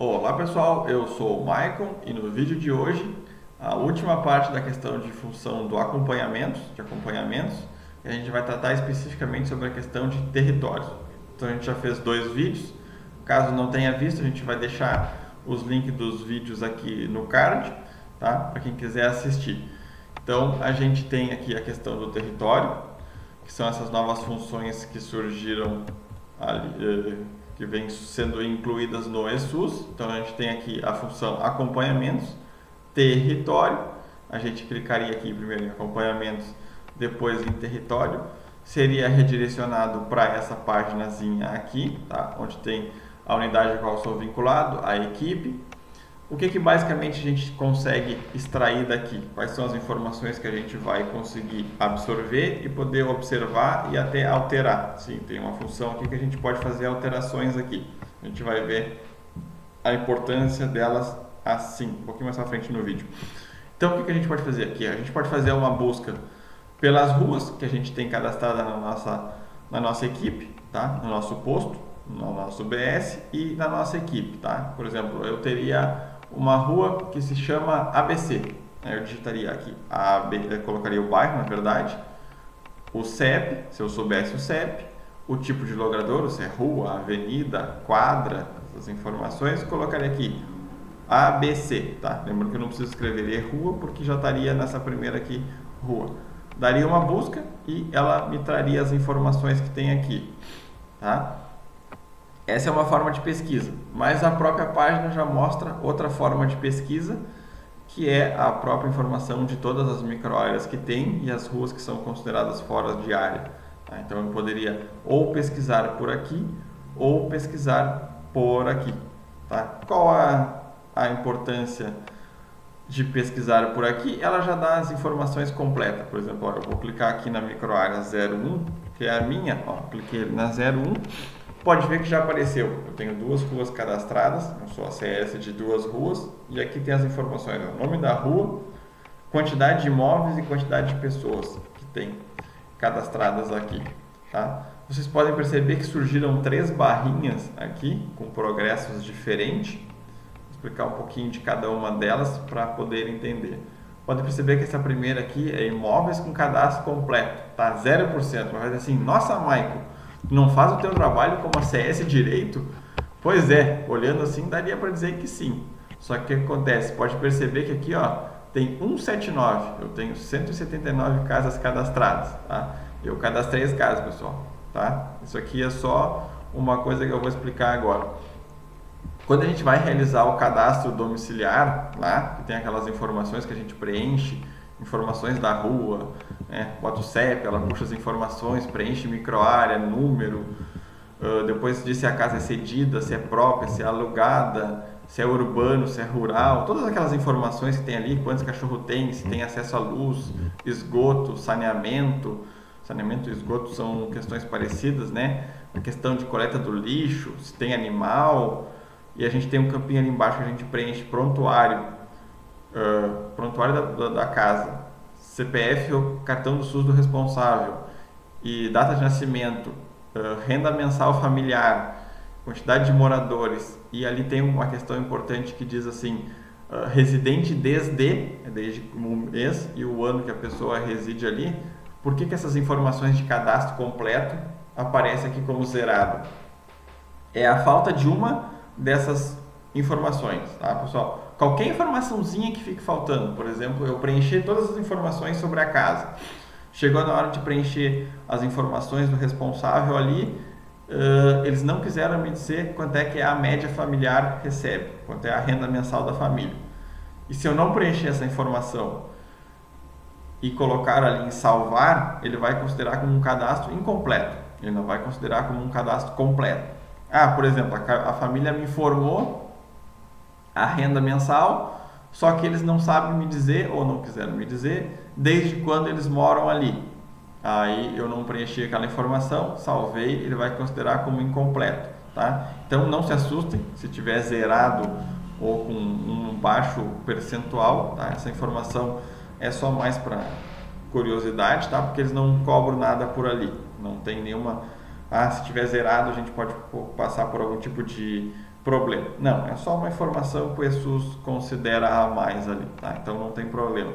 Olá pessoal, eu sou o Maicon e no vídeo de hoje a última parte da questão de função de acompanhamentos, e a gente vai tratar especificamente sobre a questão de territórios. Então a gente já fez dois vídeos, caso não tenha visto a gente vai deixar os links dos vídeos aqui no card, tá? Para quem quiser assistir. Então a gente tem aqui a questão do território, que são essas novas funções que surgiram ali, que vêm sendo incluídas no ESUS. Então a gente tem aqui a função acompanhamentos, território, a gente clicaria aqui primeiro em acompanhamentos, depois em território, seria redirecionado para essa paginazinha aqui, tá? Onde tem a unidade a qual eu sou vinculado, a equipe. O que basicamente a gente consegue extrair daqui? Quais são as informações que a gente vai conseguir absorver e poder observar e até alterar? Sim, tem uma função aqui que a gente pode fazer alterações aqui. A gente vai ver a importância delas assim, um pouquinho mais à frente no vídeo. Então, o que a gente pode fazer aqui? A gente pode fazer uma busca pelas ruas que a gente tem cadastrada na nossa equipe, tá? No nosso posto, no nosso BS e na nossa equipe, tá? Por exemplo, eu teria uma rua que se chama ABC. Eu digitaria aqui colocaria o bairro, na verdade, o CEP, se eu soubesse o CEP, o tipo de logradouro, se é rua, avenida, quadra, essas informações, colocaria aqui ABC, tá? Lembrando que eu não preciso escrever rua porque já estaria nessa primeira aqui, rua. Daria uma busca e ela me traria as informações que tem aqui, tá? Essa é uma forma de pesquisa, mas a própria página já mostra outra forma de pesquisa, que é a própria informação de todas as microáreas que tem e as ruas que são consideradas fora de área. Tá? Então eu poderia ou pesquisar por aqui ou pesquisar por aqui. Tá? Qual a importância de pesquisar por aqui? Ela já dá as informações completas. Por exemplo, eu vou clicar aqui na microárea 01, que é a minha, cliquei na 01. Pode ver que já apareceu, eu tenho duas ruas cadastradas, eu sou a CS de duas ruas, e aqui tem as informações, o nome da rua, quantidade de imóveis e quantidade de pessoas que tem cadastradas aqui, tá? Vocês podem perceber que surgiram três barrinhas aqui, com progressos diferentes. Vou explicar um pouquinho de cada uma delas para poder entender. Pode perceber que essa primeira aqui é imóveis com cadastro completo, tá? 0%, mas vai dizer assim, nossa, Maicon, não faz o teu trabalho como a CS direito? Pois é, olhando assim daria para dizer que sim. Só que o que acontece? Pode perceber que aqui tem 179, eu tenho 179 casas cadastradas, tá? Eu cadastrei as casas, pessoal, tá? Isso aqui é só uma coisa que eu vou explicar agora. Quando a gente vai realizar o cadastro domiciliar, lá, que tem aquelas informações que a gente preenche, informações da rua, né? Bota o CEP, ela puxa as informações, preenche microárea, número, depois diz se a casa é cedida, se é própria, se é alugada, se é urbano, se é rural, todas aquelas informações que tem ali, quantos cachorros tem, se tem acesso à luz, esgoto, saneamento e esgoto são questões parecidas, né? A questão de coleta do lixo, se tem animal, e a gente tem um campinho ali embaixo que a gente preenche prontuário da casa, CPF ou cartão do SUS do responsável e data de nascimento, renda mensal familiar, quantidade de moradores, e ali tem uma questão importante que diz assim, residente desde o mês e o ano que a pessoa reside ali. Por que essas informações de cadastro completo aparecem aqui como zerado? É a falta de uma dessas informações, tá, pessoal? Qualquer informaçãozinha que fique faltando, por exemplo, eu preenchi todas as informações sobre a casa. Chegou na hora de preencher as informações do responsável ali, eles não quiseram me dizer quanto é que a média familiar recebe, quanto é a renda mensal da família. E se eu não preencher essa informação e colocar ali em salvar, ele vai considerar como um cadastro incompleto. Ele não vai considerar como um cadastro completo. Por exemplo, a família me informou a renda mensal, só que eles não sabem me dizer, ou não quiseram me dizer, desde quando eles moram ali. Aí eu não preenchi aquela informação, salvei, ele vai considerar como incompleto, tá? Então não se assustem se tiver zerado ou com um baixo percentual, tá? Essa informação é só mais para curiosidade, tá? Porque eles não cobram nada por ali, não tem nenhuma... se tiver zerado a gente pode passar por algum tipo de problema. Não, é só uma informação que o ESUS considera a mais ali, tá? Então não tem problema.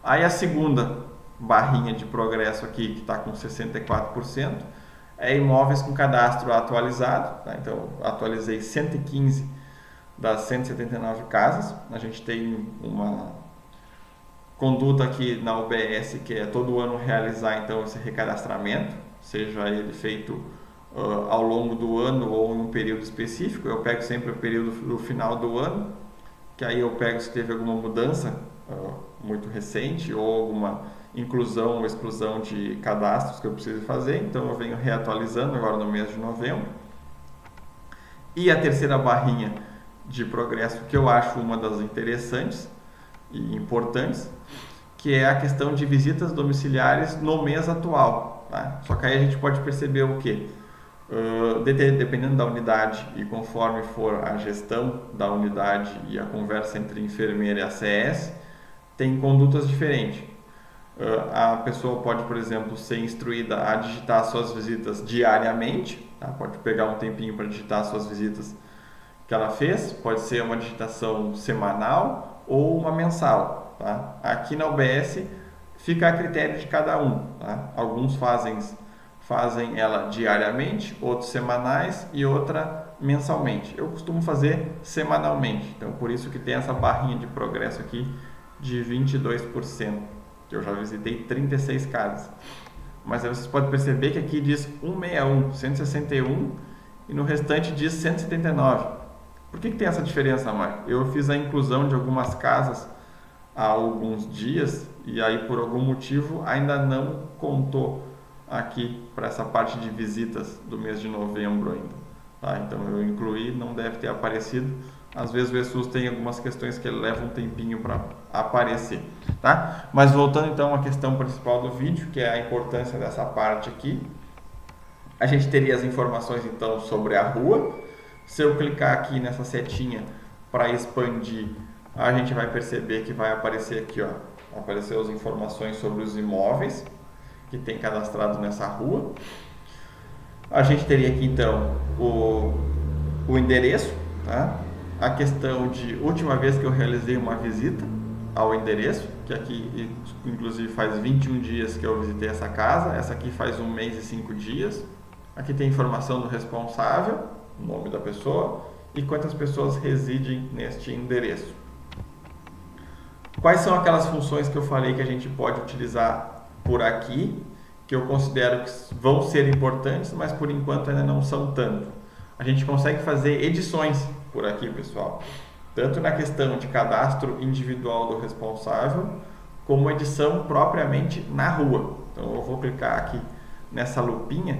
Aí a segunda barrinha de progresso aqui, que está com 64%, é imóveis com cadastro atualizado, tá? Então atualizei 115 das 179 casas. A gente tem uma conduta aqui na UBS que é todo ano realizar então esse recadastramento, seja ele feito ao longo do ano ou em um período específico. Eu pego sempre o período do final do ano, que aí eu pego se teve alguma mudança muito recente ou alguma inclusão ou exclusão de cadastros que eu preciso fazer, então eu venho reatualizando agora no mês de novembro. E a terceira barrinha de progresso, que eu acho uma das interessantes e importantes, que é a questão de visitas domiciliares no mês atual, tá? Só que aí a gente pode perceber o quê? Dependendo da unidade e conforme for a gestão da unidade e a conversa entre enfermeira e ACS, tem condutas diferentes. A pessoa pode, por exemplo, ser instruída a digitar suas visitas diariamente, tá? Pode pegar um tempinho para digitar suas visitas que ela fez, pode ser uma digitação semanal ou uma mensal, tá? Aqui na UBS fica a critério de cada um, tá? Alguns fazem ela diariamente, outros semanais e outra mensalmente. Eu costumo fazer semanalmente, então por isso que tem essa barrinha de progresso aqui de 22%, que eu já visitei 36 casas. Mas aí vocês podem perceber que aqui diz 161, 161 e no restante diz 179. Por que tem essa diferença, Marco? Eu fiz a inclusão de algumas casas há alguns dias e aí por algum motivo ainda não contou aqui para essa parte de visitas do mês de novembro ainda, tá? Então eu incluí, não deve ter aparecido. Às vezes o ESUS tem algumas questões que ele leva um tempinho para aparecer, tá? Mas voltando então à questão principal do vídeo, que é a importância dessa parte aqui, a gente teria as informações então sobre a rua. Se eu clicar aqui nessa setinha para expandir, a gente vai perceber que vai aparecer aqui, ó, aparecer as informações sobre os imóveis que tem cadastrado nessa rua. A gente teria aqui então o endereço, tá? A questão de última vez que eu realizei uma visita ao endereço, que aqui inclusive faz 21 dias que eu visitei essa casa, essa aqui faz 1 mês e 5 dias. Aqui tem informação do responsável, o nome da pessoa e quantas pessoas residem neste endereço. Quais são aquelas funções que eu falei que a gente pode utilizar por aqui, que eu considero que vão ser importantes, mas por enquanto ainda não são tanto? A gente consegue fazer edições por aqui, pessoal, tanto na questão de cadastro individual do responsável, como edição propriamente na rua. Então eu vou clicar aqui nessa lupinha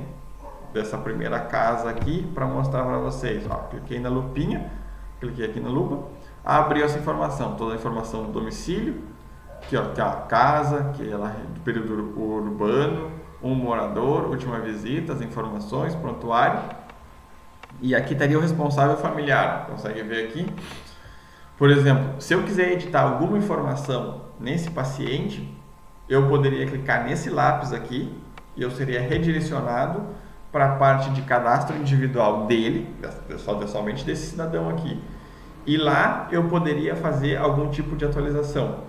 dessa primeira casa aqui para mostrar para vocês. Ó, cliquei na lupinha, cliquei aqui na lupa, abriu essa informação, toda a informação do domicílio, aqui ó, que é a casa, que é do período urbano, um morador, última visita, as informações, prontuário. E aqui estaria o responsável familiar, consegue ver aqui? Por exemplo, se eu quiser editar alguma informação nesse paciente, eu poderia clicar nesse lápis aqui e eu seria redirecionado para a parte de cadastro individual dele, somente desse cidadão aqui. E lá eu poderia fazer algum tipo de atualização.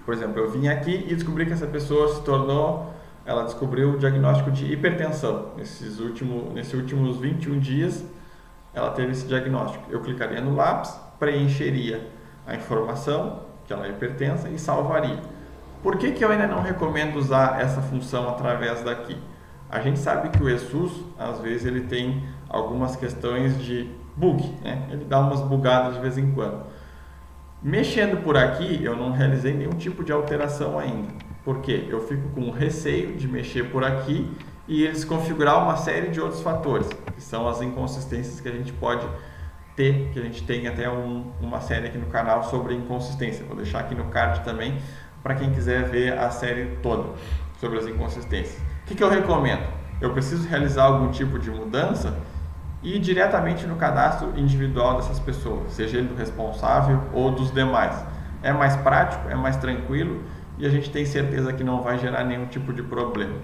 Por exemplo, eu vim aqui e descobri que essa pessoa ela descobriu o diagnóstico de hipertensão. Nesses últimos 21 dias, ela teve esse diagnóstico. Eu clicaria no lápis, preencheria a informação, que ela é hipertensa, e salvaria. Por que eu ainda não recomendo usar essa função através daqui? A gente sabe que o ESUS, às vezes, ele tem algumas questões de bug, né? Ele dá umas bugadas de vez em quando. Mexendo por aqui, eu não realizei nenhum tipo de alteração ainda. Por quê? Eu fico com receio de mexer por aqui e eles configurar uma série de outros fatores, que são as inconsistências que a gente pode ter, que a gente tem até uma série aqui no canal sobre inconsistência. Vou deixar aqui no card também, para quem quiser ver a série toda sobre as inconsistências. O que eu recomendo? Eu preciso realizar algum tipo de mudança e ir diretamente no cadastro individual dessas pessoas, seja ele do responsável ou dos demais. É mais prático, é mais tranquilo e a gente tem certeza que não vai gerar nenhum tipo de problema,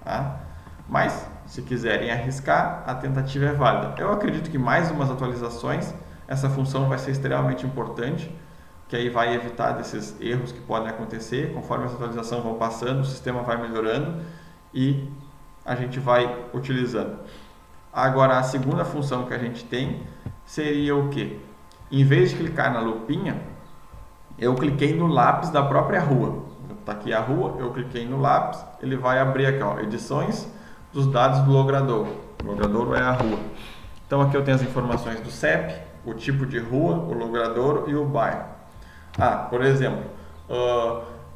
tá? Mas Se quiserem arriscar, a tentativa é válida. Eu acredito que mais umas atualizações, essa função vai ser extremamente importante, que aí vai evitar desses erros que podem acontecer. Conforme essa atualização vão passando, o sistema vai melhorando e a gente vai utilizando. Agora, a segunda função que a gente tem seria o quê? Em vez de clicar na lupinha, eu cliquei no lápis da própria rua. Está aqui a rua, eu cliquei no lápis, ele vai abrir aqui, ó, edições dos dados do logradouro. O logradouro é a rua. Então aqui eu tenho as informações do CEP, o tipo de rua, o logradouro e o bairro. Por exemplo,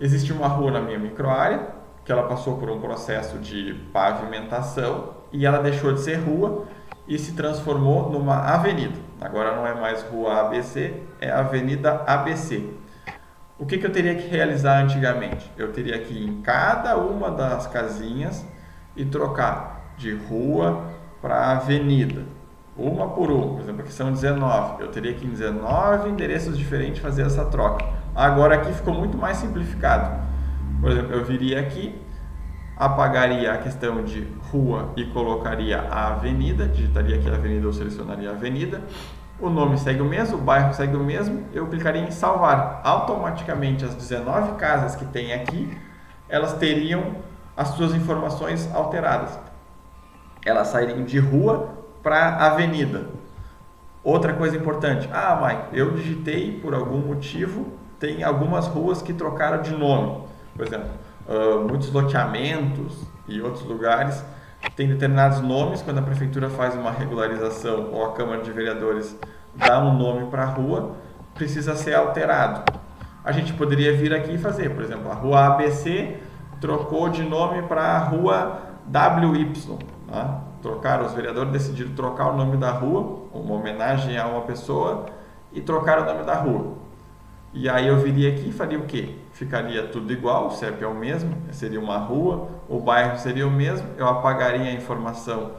existe uma rua na minha microárea que ela passou por um processo de pavimentação e ela deixou de ser rua e se transformou numa avenida. Agora não é mais rua ABC, é Avenida ABC. O que eu teria que realizar antigamente? Eu teria que ir em cada uma das casinhas e trocar de rua para avenida, uma por uma. Por exemplo, aqui são 19, eu teria que ir em 19 endereços diferentes fazer essa troca. Agora aqui ficou muito mais simplificado. Por exemplo, eu viria aqui, apagaria a questão de rua e colocaria a avenida, digitaria aqui a avenida ou selecionaria a avenida. O nome segue o mesmo, o bairro segue o mesmo, eu clicaria em salvar. Automaticamente as 19 casas que tem aqui, elas teriam as suas informações alteradas. Elas sairiam de rua para avenida. Outra coisa importante, Mike, eu digitei por algum motivo, tem algumas ruas que trocaram de nome. Por exemplo, muitos loteamentos e outros lugares têm determinados nomes. Quando a prefeitura faz uma regularização ou a Câmara de Vereadores dá um nome para a rua, precisa ser alterado. A gente poderia vir aqui e fazer, por exemplo, a rua ABC trocou de nome para a rua WY. Tá? Os vereadores decidiram trocar o nome da rua, uma homenagem a uma pessoa, e trocar o nome da rua. E aí eu viria aqui e faria o quê? Ficaria tudo igual, o CEP é o mesmo, seria uma rua, o bairro seria o mesmo, eu apagaria a informação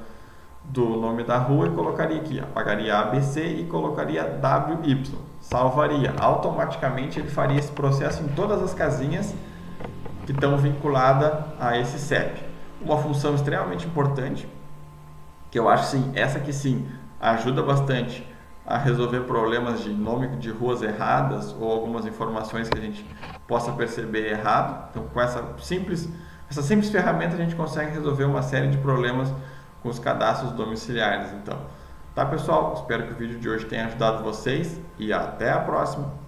do nome da rua e colocaria aqui, apagaria ABC e colocaria WY, salvaria. Automaticamente ele faria esse processo em todas as casinhas que estão vinculadas a esse CEP. Uma função extremamente importante, que eu acho sim, essa aqui sim, ajuda bastante a resolver problemas de nome de ruas erradas ou algumas informações que a gente possa perceber errado. Então, com essa simples ferramenta a gente consegue resolver uma série de problemas com os cadastros domiciliares. Então, tá, pessoal? Espero que o vídeo de hoje tenha ajudado vocês e até a próxima!